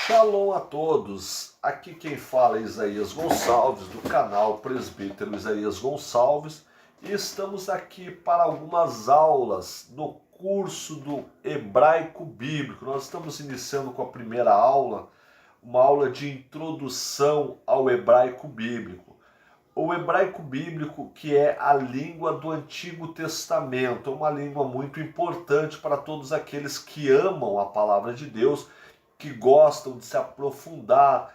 Shalom a todos, aqui quem fala é Isaías Gonçalves, do canal Presbítero Isaías Gonçalves, e estamos aqui para algumas aulas no curso do Hebraico Bíblico. Nós estamos iniciando com a primeira aula, uma aula de introdução ao Hebraico Bíblico. O hebraico bíblico, que é a língua do Antigo Testamento, é uma língua muito importante para todos aqueles que amam a palavra de Deus, que gostam de se aprofundar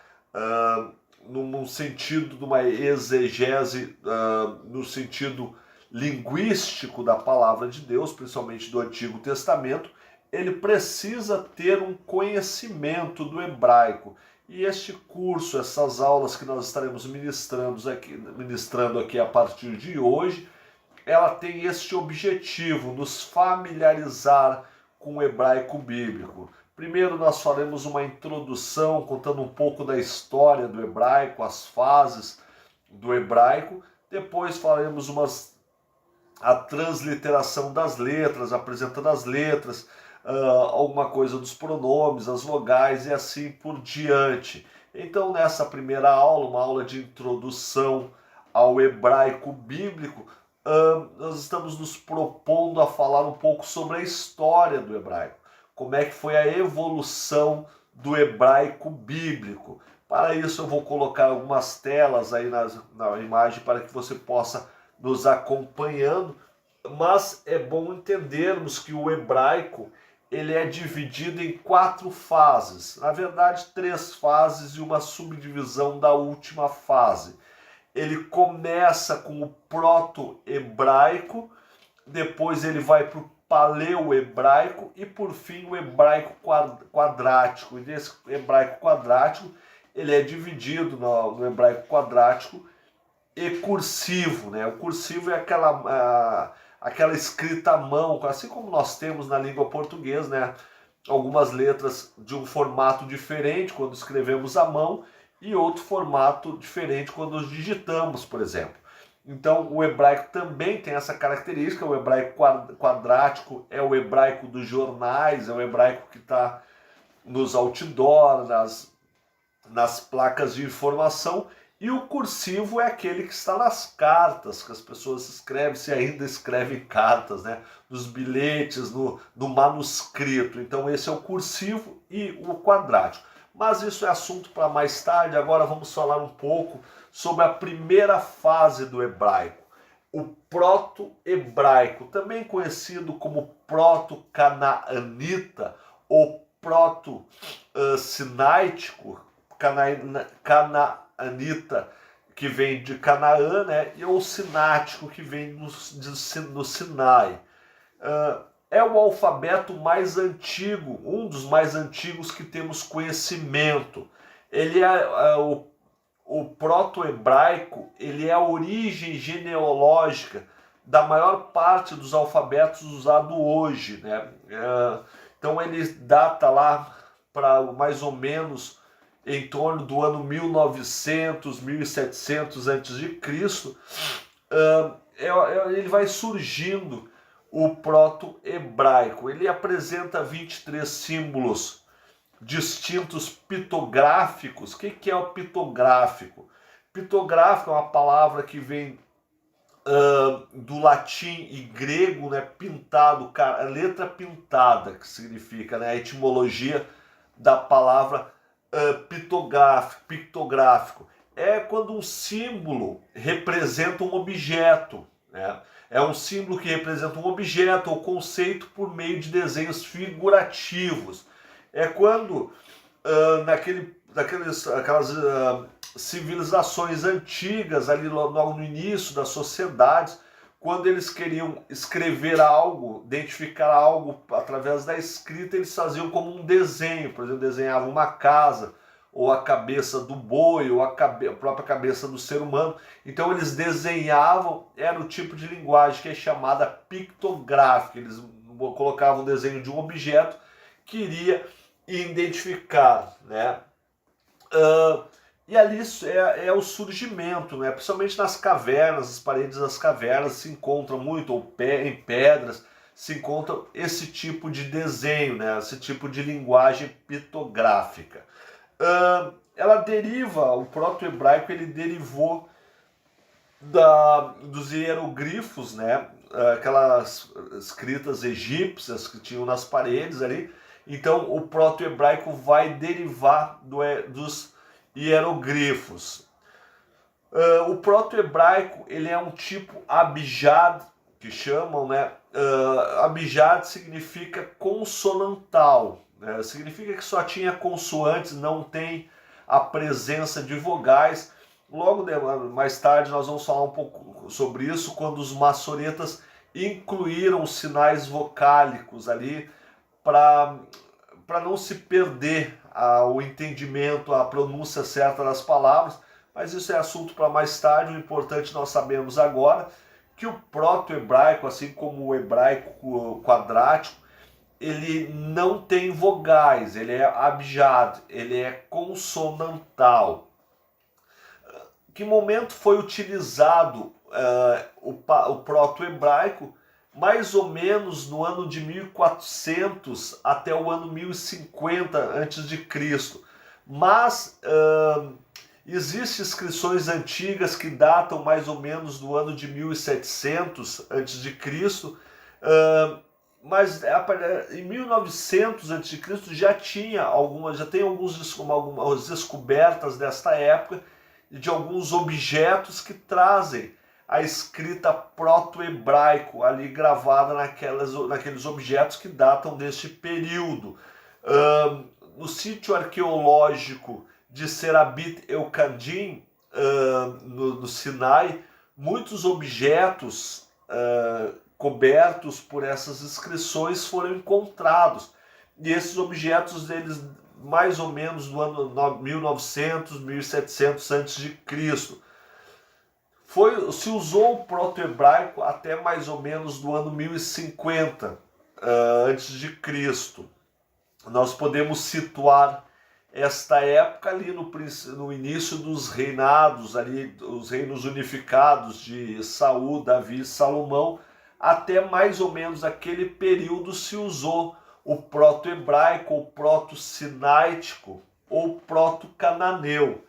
no sentido de uma exegese, no sentido linguístico da palavra de Deus, principalmente do Antigo Testamento. Ele precisa ter um conhecimento do hebraico. E este curso, essas aulas que nós estaremos ministrando aqui a partir de hoje, ela tem este objetivo, nos familiarizar com o hebraico bíblico. Primeiro nós faremos uma introdução, contando um pouco da história do hebraico, as fases do hebraico. Depois faremos a transliteração das letras, apresentando as letras, alguma coisa dos pronomes, as vogais e assim por diante. Então, nessa primeira aula, uma aula de introdução ao hebraico bíblico, nós estamos nos propondo a falar um pouco sobre a história do hebraico, como é que foi a evolução do hebraico bíblico. Para isso eu vou colocar algumas telas aí na imagem para que você possa nos acompanhando, mas é bom entendermos que o hebraico ele é dividido em 4 fases, na verdade 3 fases e uma subdivisão da última fase. Ele começa com o proto-hebraico, depois ele vai para o paleo-hebraico e por fim o hebraico quadrático. E nesse hebraico quadrático ele é dividido no hebraico quadrático e cursivo, né? O cursivo é aquela escrita à mão, assim como nós temos na língua portuguesa, né? Algumas letras de um formato diferente quando escrevemos à mão e outro formato diferente quando digitamos, por exemplo. Então o hebraico também tem essa característica. O hebraico quadrático é o hebraico dos jornais, é o hebraico que está nos outdoor, nas placas de informação. E o cursivo é aquele que está nas cartas, que as pessoas escrevem, se ainda escrevem cartas, né? Nos bilhetes, no manuscrito. Então esse é o cursivo e o quadrático. Mas isso é assunto para mais tarde. Agora vamos falar um pouco sobre a primeira fase do hebraico, o proto-hebraico, também conhecido como proto-canaanita ou proto-sinaítico, canaanita, que vem de Canaã, né? E o sinático, que vem do Sinai. É o alfabeto mais antigo, um dos mais antigos que temos conhecimento. Ele é o proto-hebraico, ele é a origem genealógica da maior parte dos alfabetos usados hoje, né? Então ele data lá para mais ou menos em torno do ano 1900, 1700 a.C., ele vai surgindo o proto-hebraico. Ele apresenta 23 símbolos distintos pitográficos. O que é o pitográfico? Pitográfico é uma palavra que vem do latim e grego, né? Pintado, a letra pintada, que significa, né? A etimologia da palavra pictográfico. É quando um símbolo representa um objeto, né? É um símbolo que representa um objeto ou conceito por meio de desenhos figurativos. É quando aquelas civilizações antigas, ali logo no início das sociedades, quando eles queriam escrever algo, identificar algo através da escrita, eles faziam como um desenho. Por exemplo, desenhavam uma casa, ou a cabeça do boi, ou a própria cabeça do ser humano. Então eles desenhavam, era o tipo de linguagem que é chamada pictográfica. Eles colocavam o desenho de um objeto que iria identificar, né? E ali é o surgimento, né? Principalmente nas cavernas, as paredes das cavernas se encontram muito, ou em pedras, se encontra esse tipo de desenho, né? Esse tipo de linguagem pitográfica. ela deriva, o proto-hebraico ele derivou dos hieroglifos, né? Aquelas escritas egípcias que tinham nas paredes ali. Então o proto-hebraico vai derivar dos hieroglifos. O proto-hebraico ele é um tipo abjad, que chamam, né? Abjad significa consonantal, né? Significa que só tinha consoantes, não tem a presença de vogais. Logo mais tarde nós vamos falar um pouco sobre isso, quando os maçoretas incluíram os sinais vocálicos ali para não se perder o entendimento, a pronúncia certa das palavras, mas isso é assunto para mais tarde. O importante nós sabemos agora que o proto-hebraico, assim como o hebraico quadrático, ele não tem vogais, ele é abjad, ele é consonantal. Que momento foi utilizado o proto-hebraico? Mais ou menos no ano de 1400 até o ano 1050 a.C. Mas existem inscrições antigas que datam mais ou menos do ano de 1700 a.C. Mas em 1900 a.C. já tem algumas descobertas desta época de alguns objetos que trazem a escrita proto-hebraico ali gravada naqueles objetos que datam deste período. No sítio arqueológico de Serabit el-Kandin, no Sinai, muitos objetos cobertos por essas inscrições foram encontrados. E esses objetos, eles mais ou menos do ano 1900, 1700 a.C. Se usou o proto-hebraico até mais ou menos do ano 1050 a.C. Nós podemos situar esta época ali no início dos reinados, ali, os reinos unificados de Saul, Davi e Salomão, até mais ou menos aquele período se usou o proto-hebraico, ou proto-sinaítico, ou proto-cananeu.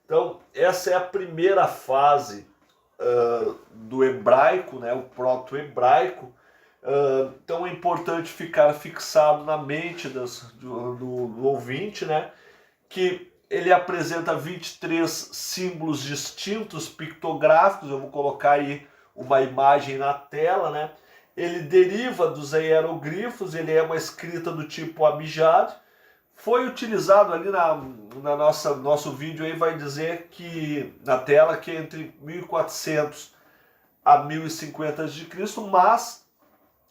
Então, essa é a primeira fase do hebraico, né, o proto-hebraico. Então é importante ficar fixado na mente do ouvinte, né, que ele apresenta 23 símbolos distintos pictográficos. Eu vou colocar aí uma imagem na tela, né? Ele deriva dos hieroglifos, ele é uma escrita do tipo abjad. Foi utilizado ali nosso vídeo aí, vai dizer que na tela que é entre 1400 a 1050 a.C., mas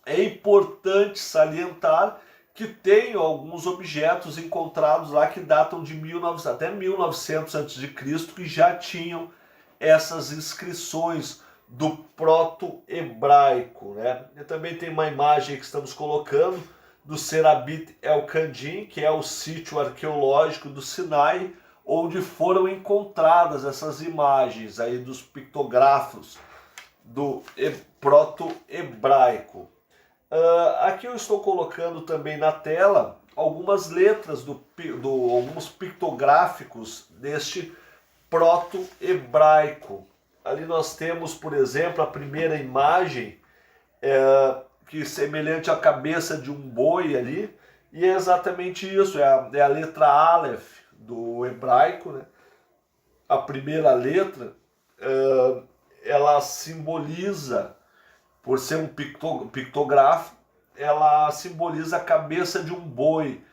é importante salientar que tem alguns objetos encontrados lá que datam de até 1900 a.C., que já tinham essas inscrições do proto-hebraico, né? E também tem uma imagem que estamos colocando do Serabit el-Kandin, que é o sítio arqueológico do Sinai, onde foram encontradas essas imagens aí dos pictógrafos do proto-hebraico. Aqui eu estou colocando também na tela algumas letras alguns pictográficos deste proto-hebraico. Ali nós temos, por exemplo, a primeira imagem, que é semelhante à cabeça de um boi ali, e é exatamente isso, é a letra Aleph do hebraico, né? A primeira letra, ela simboliza, por ser um pictográfico, ela simboliza a cabeça de um boi.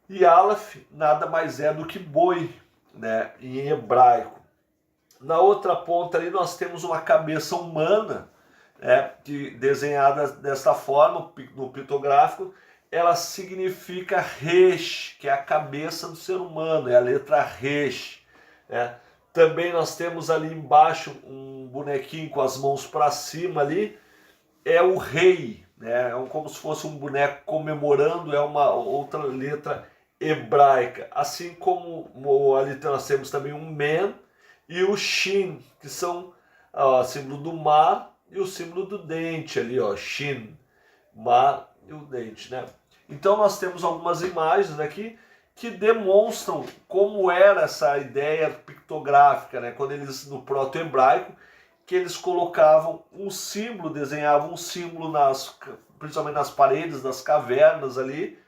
E Aleph nada mais é do que boi, né, em hebraico. Na outra ponta ali nós temos uma cabeça humana, né, desenhada desta forma, no pictográfico. Ela significa Resh, que é a cabeça do ser humano, é a letra Resh, né? Também nós temos ali embaixo um bonequinho com as mãos para cima ali, é o rei, né? É como se fosse um boneco comemorando, é uma outra letra hebraica. Assim como ali nós temos também um Men e o Shin, que são o símbolo do mar e o símbolo do dente ali, ó, Shin, mar e o dente, né? Então nós temos algumas imagens aqui que demonstram como era essa ideia pictográfica, né? Quando eles, no proto-hebraico, que eles colocavam um símbolo, desenhavam um símbolo principalmente nas paredes das cavernas ali,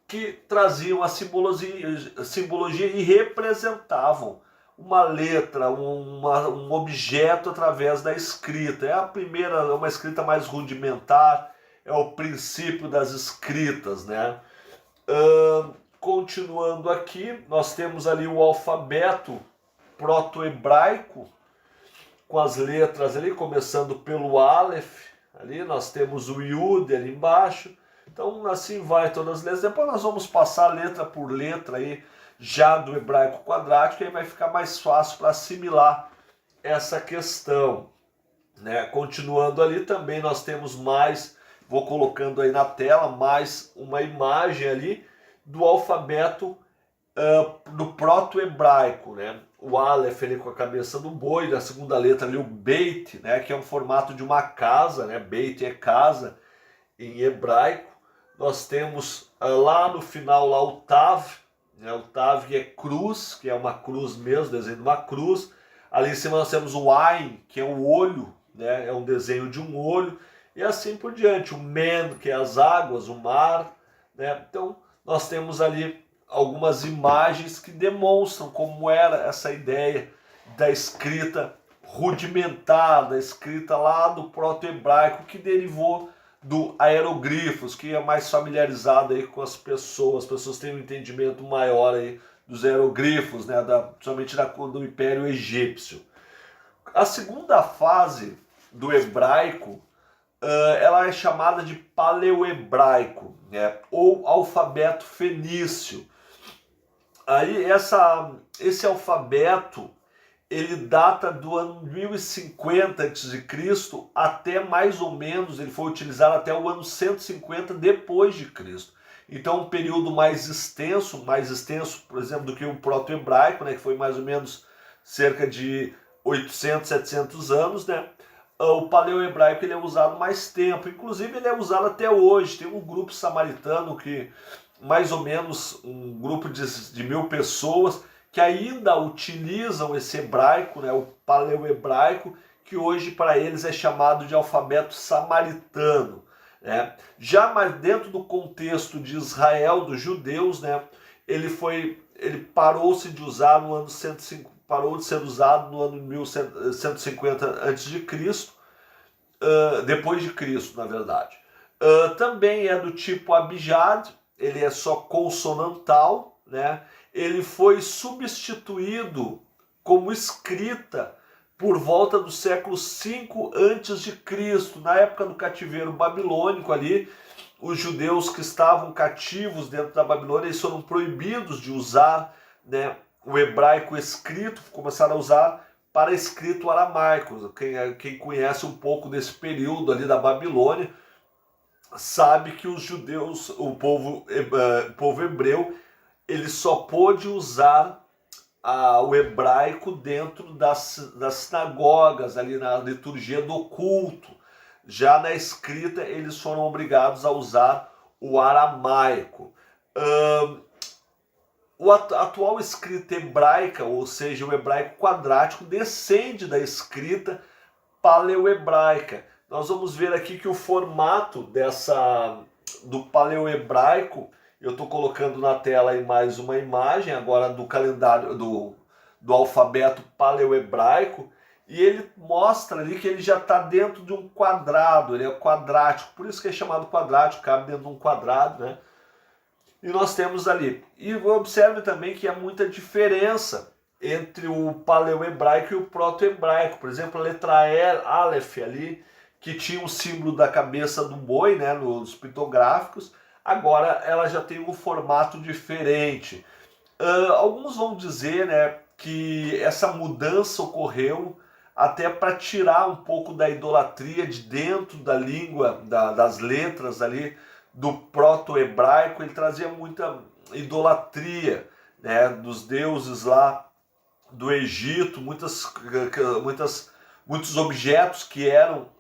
que traziam a simbologia e representavam uma letra, um objeto através da escrita. É a primeira, é uma escrita mais rudimentar, é o princípio das escritas, né? Continuando aqui, nós temos ali o alfabeto proto-hebraico, com as letras ali, começando pelo Aleph, ali nós temos o Yud ali embaixo, então assim vai todas as letras. Depois nós vamos passar letra por letra aí, já do hebraico quadrático, e aí vai ficar mais fácil para assimilar essa questão, né? Continuando ali também nós temos mais, vou colocando aí na tela, mais uma imagem ali do alfabeto do proto-hebraico, né? O Aleph ali com a cabeça do boi, na segunda letra ali o Beit, né? Que é um formato de uma casa, né? Beit é casa em hebraico. Nós temos lá no final lá o Tav, né? O Tav que é cruz, que é uma cruz mesmo, desenho de uma cruz. Ali em cima nós temos o Ain, que é o olho, né? É um desenho de um olho, e assim por diante. O Men, que é as águas, o mar, né? Então nós temos ali algumas imagens que demonstram como era essa ideia da escrita rudimentar, da escrita lá do proto-hebraico, que derivou do aerogrifos, que é mais familiarizado aí com as pessoas têm um entendimento maior aí dos aerogrifos, né, principalmente do Império Egípcio. A segunda fase do hebraico, ela é chamada de paleohebraico, né, ou alfabeto fenício. Aí esse alfabeto ele data do ano 1050 a.C. até mais ou menos, ele foi utilizado até o ano 150 depois de Cristo. Então um período mais extenso, por exemplo, do que o proto-hebraico, né, que foi mais ou menos cerca de 800, 700 anos, né? O paleo-hebraico ele é usado mais tempo, inclusive ele é usado até hoje. Tem um grupo samaritano que mais ou menos um grupo de 1.000 pessoas que ainda utilizam esse hebraico, né, o paleo-hebraico, que hoje para eles é chamado de alfabeto samaritano, né? Já mais dentro do contexto de Israel, dos judeus, né, ele parou-se de usar no ano 150, parou de ser usado no ano 1150 a.C., depois de Cristo, na verdade. Também é do tipo Abjad, ele é só consonantal, né? Ele foi substituído como escrita por volta do século V a.C., na época do cativeiro babilônico ali. Os judeus que estavam cativos dentro da Babilônia, eles foram proibidos de usar, né, o hebraico escrito, começaram a usar para escrito aramaico. Quem conhece um pouco desse período ali da Babilônia sabe que os judeus, o povo hebreu, ele só pôde usar o hebraico dentro das sinagogas, ali na liturgia do culto. Já na escrita, eles foram obrigados a usar o aramaico. A atual escrita hebraica, ou seja, o hebraico quadrático, descende da escrita paleohebraica. Nós vamos ver aqui que o formato do paleohebraico, eu estou colocando na tela aí mais uma imagem agora do calendário do alfabeto paleohebraico, e ele mostra ali que ele já está dentro de um quadrado, ele é quadrático, por isso que é chamado quadrático, cabe dentro de um quadrado, né? E nós temos ali, e observe também que há muita diferença entre o paleohebraico e o proto-hebraico. Por exemplo, a letra E, Aleph ali, que tinha o símbolo da cabeça do boi, né, nos pitográficos, agora ela já tem um formato diferente. Alguns vão dizer, né, que essa mudança ocorreu até para tirar um pouco da idolatria de dentro da língua, das letras ali do proto-hebraico. Ele trazia muita idolatria, né, dos deuses lá do Egito, muitos objetos que eram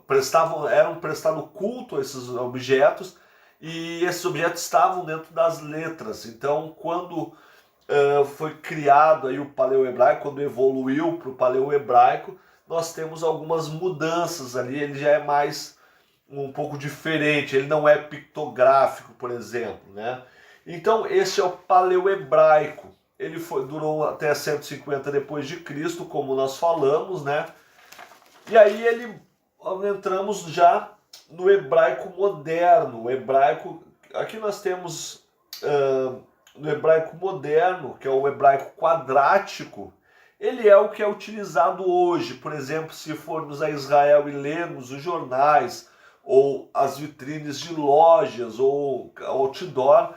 prestado culto a esses objetos, e esses objetos estavam dentro das letras. Então, quando foi criado aí o paleo-hebraico, quando evoluiu para o paleo-hebraico, nós temos algumas mudanças ali, ele já é mais um pouco diferente, ele não é pictográfico, por exemplo, né? Então, esse é o paleo-hebraico. Ele durou até 150 depois de Cristo, como nós falamos, né? E aí entramos já no hebraico moderno. O hebraico, aqui nós temos no hebraico moderno, que é o hebraico quadrático. Ele é o que é utilizado hoje. Por exemplo, se formos a Israel e lermos os jornais, ou as vitrines de lojas, ou outdoor,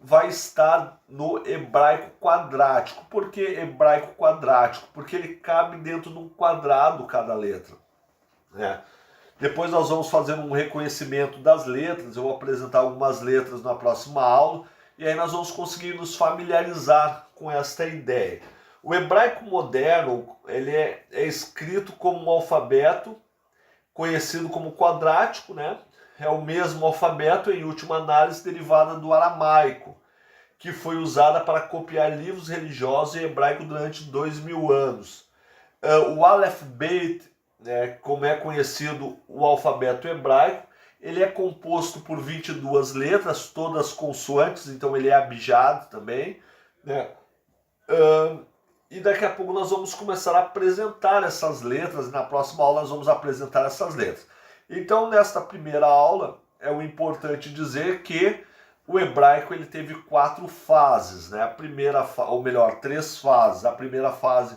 vai estar no hebraico quadrático. Por que hebraico quadrático? Porque ele cabe dentro de um quadrado cada letra. Depois nós vamos fazer um reconhecimento das letras, eu vou apresentar algumas letras na próxima aula, e aí nós vamos conseguir nos familiarizar com esta ideia. O hebraico moderno, ele é escrito como um alfabeto, conhecido como quadrático, né? É o mesmo alfabeto, em última análise, derivada do aramaico, que foi usada para copiar livros religiosos em hebraico durante 2000 anos. O Aleph Beit, como é conhecido o alfabeto hebraico, ele é composto por 22 letras, todas consoantes, então ele é abjado também, né? E daqui a pouco nós vamos começar a apresentar essas letras, e na próxima aula nós vamos apresentar essas letras. Então, nesta primeira aula, é o importante dizer que o hebraico ele teve 4 fases, né? A primeira, ou melhor, 3 fases. A primeira fase,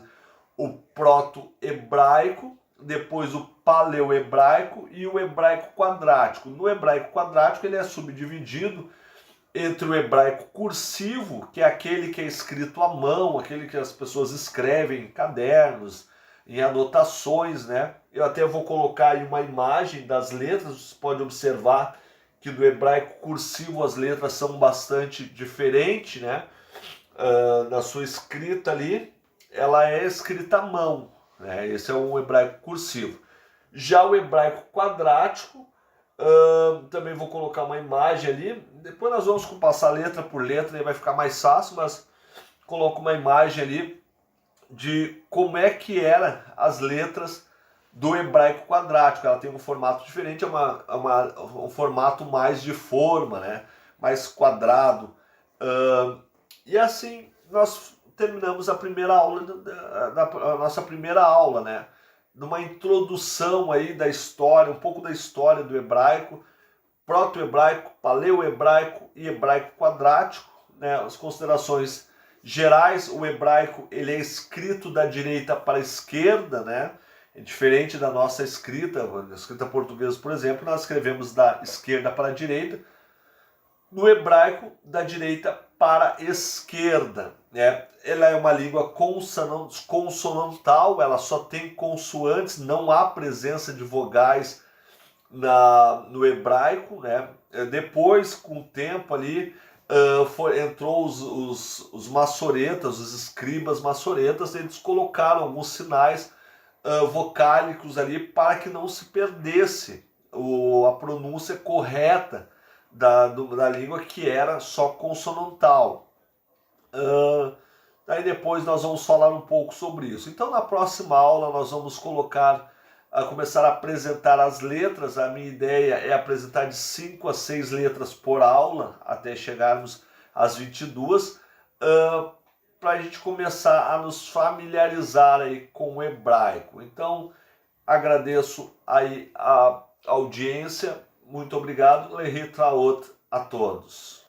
o proto-hebraico, depois o paleo-hebraico e o hebraico quadrático. No hebraico quadrático ele é subdividido entre o hebraico cursivo, que é aquele que é escrito à mão, aquele que as pessoas escrevem em cadernos, em anotações, né? Eu até vou colocar aí uma imagem das letras, você pode observar que do hebraico cursivo as letras são bastante diferentes, né? Na sua escrita ali, ela é escrita à mão, né? Esse é um hebraico cursivo. Já o hebraico quadrático, também vou colocar uma imagem ali, depois nós vamos passar letra por letra, aí vai ficar mais fácil, mas coloco uma imagem ali de como é que eram as letras do hebraico quadrático. Ela tem um formato diferente, um formato mais de forma, né? Mais quadrado. E assim nós terminamos a primeira aula, a nossa primeira aula, né? Numa introdução aí da história, um pouco da história do hebraico, proto-hebraico, paleo-hebraico e hebraico quadrático, né? As considerações gerais, o hebraico ele é escrito da direita para a esquerda, né? É diferente da nossa escrita, na escrita portuguesa, por exemplo, nós escrevemos da esquerda para a direita. No hebraico, da direita para a esquerda, né? Ela é uma língua consonantal, ela só tem consoantes, não há presença de vogais no hebraico, né? Depois, com o tempo ali, entrou os maçoretas, os escribas maçoretas, eles colocaram alguns sinais vocálicos ali para que não se perdesse a pronúncia correta da língua, que era só consonantal. Daí depois nós vamos falar um pouco sobre isso. Então na próxima aula nós vamos começar a apresentar as letras. A minha ideia é apresentar de 5 a 6 letras por aula, até chegarmos às 22, para a gente começar a nos familiarizar aí com o hebraico. Então agradeço aí a audiência, muito obrigado, Lehitraot a todos.